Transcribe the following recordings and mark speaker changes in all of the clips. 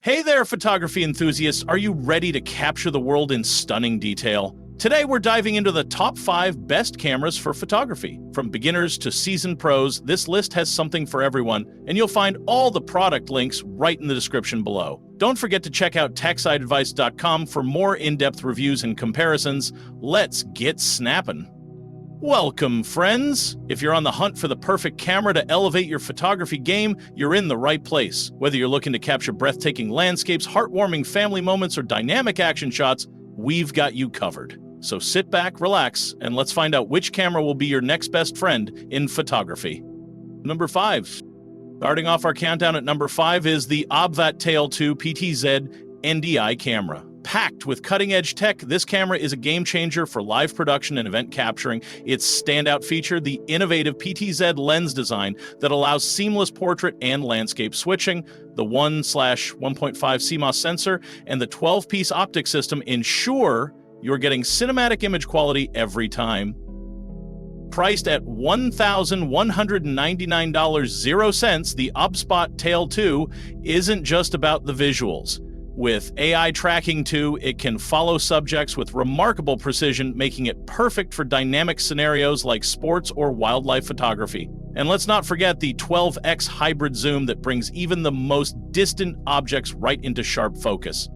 Speaker 1: Hey there, photography enthusiasts. Are you ready to capture the world in stunning detail? Today, we're diving into the top 5 best cameras for photography. From beginners to seasoned pros, this list has something for everyone, and you'll find all the product links right in the description below. Don't forget to check out techsideadvice.com for more in-depth reviews and comparisons. Let's get snapping. Welcome, friends! If you're on the hunt for the perfect camera to elevate your photography game, you're in the right place. Whether you're looking to capture breathtaking landscapes, heartwarming family moments, or dynamic action shots, we've got you covered. So sit back, relax, and let's find out which camera will be your next best friend in photography. Number 5. Starting off our countdown at number 5 is the OBSBOT Tail 2 PTZ NDI camera. Packed with cutting-edge tech, this camera is a game-changer for live production and event capturing. Its standout feature, the innovative PTZ lens design that allows seamless portrait and landscape switching, the 1/1.5 CMOS sensor, and the 12-piece optic system ensure you're getting cinematic image quality every time. Priced at $1,199.00, the OBSBOT Tail 2 isn't just about the visuals. With AI tracking too, it can follow subjects with remarkable precision, making it perfect for dynamic scenarios like sports or wildlife photography. And let's not forget the 12x hybrid zoom that brings even the most distant objects right into sharp focus.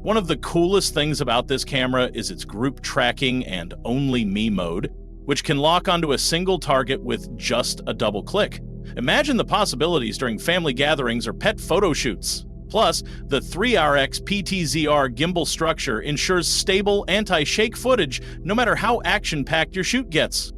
Speaker 1: One of the coolest things about this camera is its group tracking and only me mode, which can lock onto a single target with just a double click. Imagine the possibilities during family gatherings or pet photo shoots. Plus, the 3RX PTZR gimbal structure ensures stable anti-shake footage no matter how action-packed your shoot gets.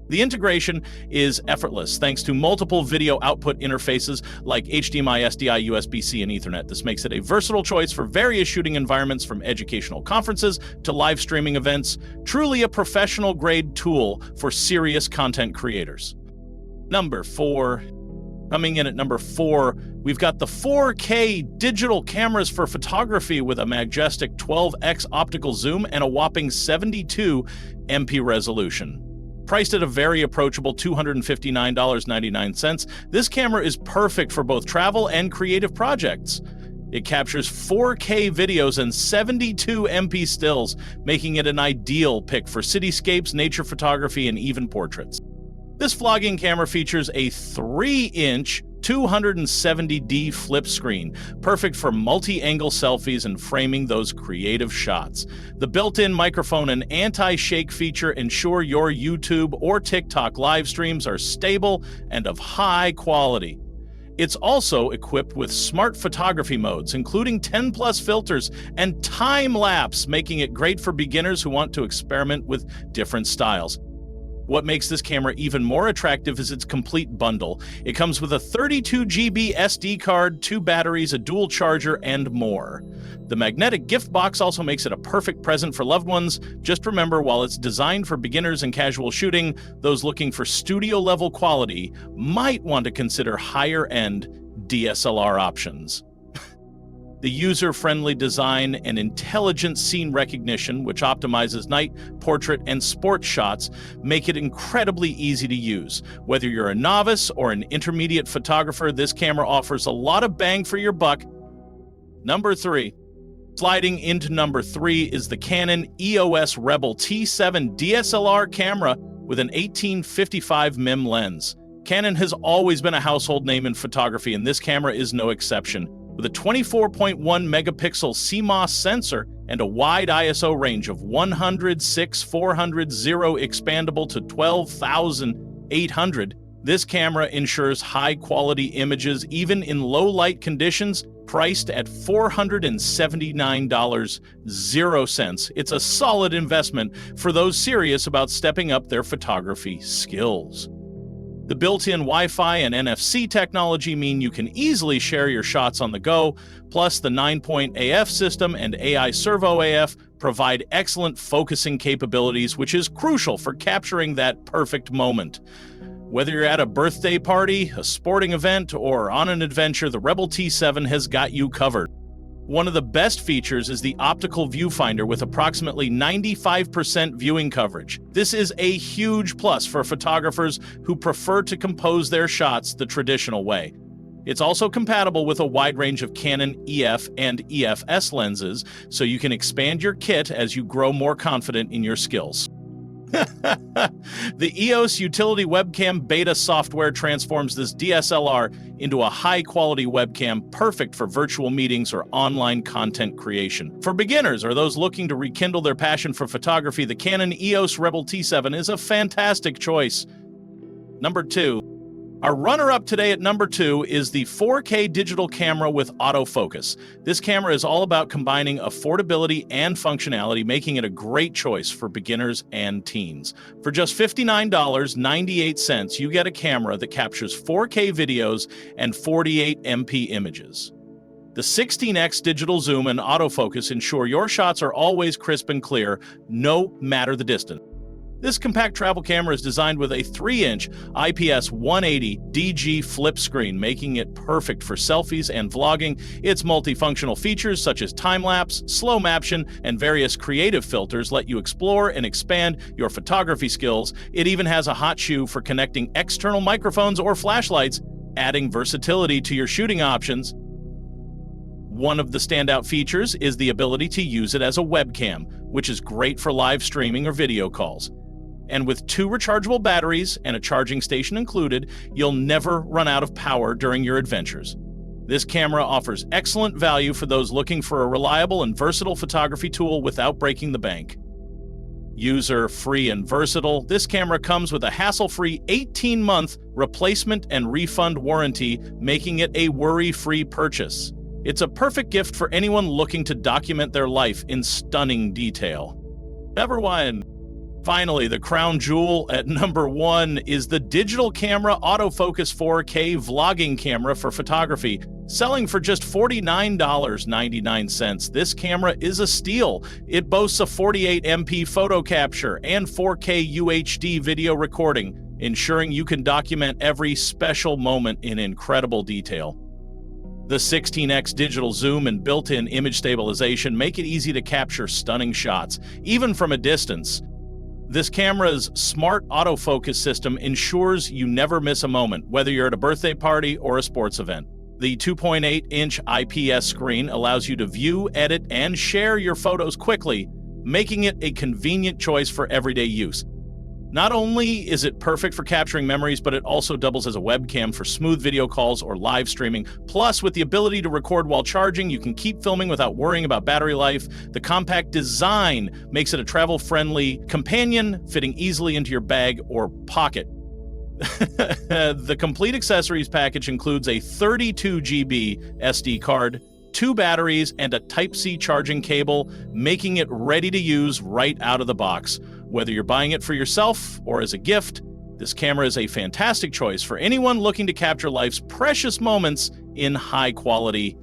Speaker 1: The integration is effortless thanks to multiple video output interfaces like HDMI, SDI, USB-C, and Ethernet. This makes it a versatile choice for various shooting environments from educational conferences to live streaming events. Truly a professional-grade tool for serious content creators. Number 4. Coming in at number 4, we've got the 4K digital cameras for photography with a majestic 12x optical zoom and a whopping 72 MP resolution. Priced at a very approachable $259.99, this camera is perfect for both travel and creative projects. It captures 4K videos and 72 MP stills, making it an ideal pick for cityscapes, nature photography, and even portraits. This vlogging camera features a 3-inch 270D flip screen, perfect for multi-angle selfies and framing those creative shots. The built-in microphone and anti-shake feature ensure your YouTube or TikTok live streams are stable and of high quality. It's also equipped with smart photography modes, including 10+ filters and time-lapse, making it great for beginners who want to experiment with different styles. What makes this camera even more attractive is its complete bundle. It comes with a 32GB SD card, 2 batteries, a dual charger, and more. The magnetic gift box also makes it a perfect present for loved ones. Just remember, while it's designed for beginners and casual shooting, those looking for studio-level quality might want to consider higher-end DSLR options. The user-friendly design and intelligent scene recognition, which optimizes night, portrait, and sports shots, make it incredibly easy to use. Whether you're a novice or an intermediate photographer, this camera offers a lot of bang for your buck. Number 3. Sliding into number 3 is the Canon EOS Rebel T7 DSLR camera with an 18-55mm lens. Canon has always been a household name in photography, and this camera is no exception. With a 24.1 megapixel CMOS sensor and a wide ISO range of 100/400 expandable to 12,800, this camera ensures high-quality images even in low-light conditions. Priced at $479.00, it's a solid investment for those serious about stepping up their photography skills. The built-in Wi-Fi and NFC technology mean you can easily share your shots on the go, plus the 9-point AF system and AI Servo AF provide excellent focusing capabilities, which is crucial for capturing that perfect moment. Whether you're at a birthday party, a sporting event, or on an adventure, the Rebel T7 has got you covered. One of the best features is the optical viewfinder with approximately 95% viewing coverage. This is a huge plus for photographers who prefer to compose their shots the traditional way. It's also compatible with a wide range of Canon EF and EFS lenses, so you can expand your kit as you grow more confident in your skills. The EOS Utility Webcam Beta software transforms this DSLR into a high-quality webcam perfect for virtual meetings or online content creation. For beginners or those looking to rekindle their passion for photography, the Canon EOS Rebel T7 is a fantastic choice. Number 2. Our runner-up today at number 2 is the 4K digital camera with autofocus. This camera is all about combining affordability and functionality, making it a great choice for beginners and teens. For just $59.98, you get a camera that captures 4K videos and 48 MP images. The 16x digital zoom and autofocus ensure your shots are always crisp and clear, no matter the distance. This compact travel camera is designed with a 3-inch IPS 180 DG flip screen, making it perfect for selfies and vlogging. Its multifunctional features such as time-lapse, slow motion, and various creative filters let you explore and expand your photography skills. It even has a hot shoe for connecting external microphones or flashlights, adding versatility to your shooting options. One of the standout features is the ability to use it as a webcam, which is great for live streaming or video calls. And with 2 rechargeable batteries and a charging station included, you'll never run out of power during your adventures. This camera offers excellent value for those looking for a reliable and versatile photography tool without breaking the bank. User-free and versatile, this camera comes with a hassle-free 18-month replacement and refund warranty, making it a worry-free purchase. It's a perfect gift for anyone looking to document their life in stunning detail. Number 1. Finally, the crown jewel at number 1 is the digital camera autofocus 4K vlogging camera for photography. Selling for just $49.99, this camera is a steal. It boasts a 48 MP photo capture and 4K UHD video recording, ensuring you can document every special moment in incredible detail. The 16x digital zoom and built-in image stabilization make it easy to capture stunning shots, even from a distance. This camera's smart autofocus system ensures you never miss a moment, whether you're at a birthday party or a sports event. The 2.8-inch IPS screen allows you to view, edit, and share your photos quickly, making it a convenient choice for everyday use. Not only is it perfect for capturing memories, but it also doubles as a webcam for smooth video calls or live streaming. Plus, with the ability to record while charging, you can keep filming without worrying about battery life. The compact design makes it a travel-friendly companion, fitting easily into your bag or pocket. The complete accessories package includes a 32 GB SD card, 2 batteries, and a Type-C charging cable, making it ready to use right out of the box. Whether you're buying it for yourself or as a gift, this camera is a fantastic choice for anyone looking to capture life's precious moments in high quality.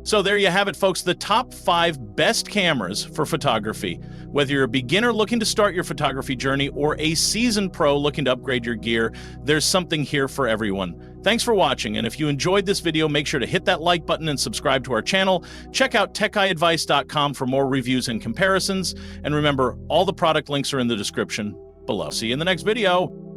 Speaker 1: So there you have it, folks, the top 5 best cameras for photography. Whether you're a beginner looking to start your photography journey or a seasoned pro looking to upgrade your gear, there's something here for everyone. Thanks for watching, and if you enjoyed this video, make sure to hit that like button and subscribe to our channel. Check out techiadvice.com for more reviews and comparisons, and remember, all the product links are in the description below. See you in the next video.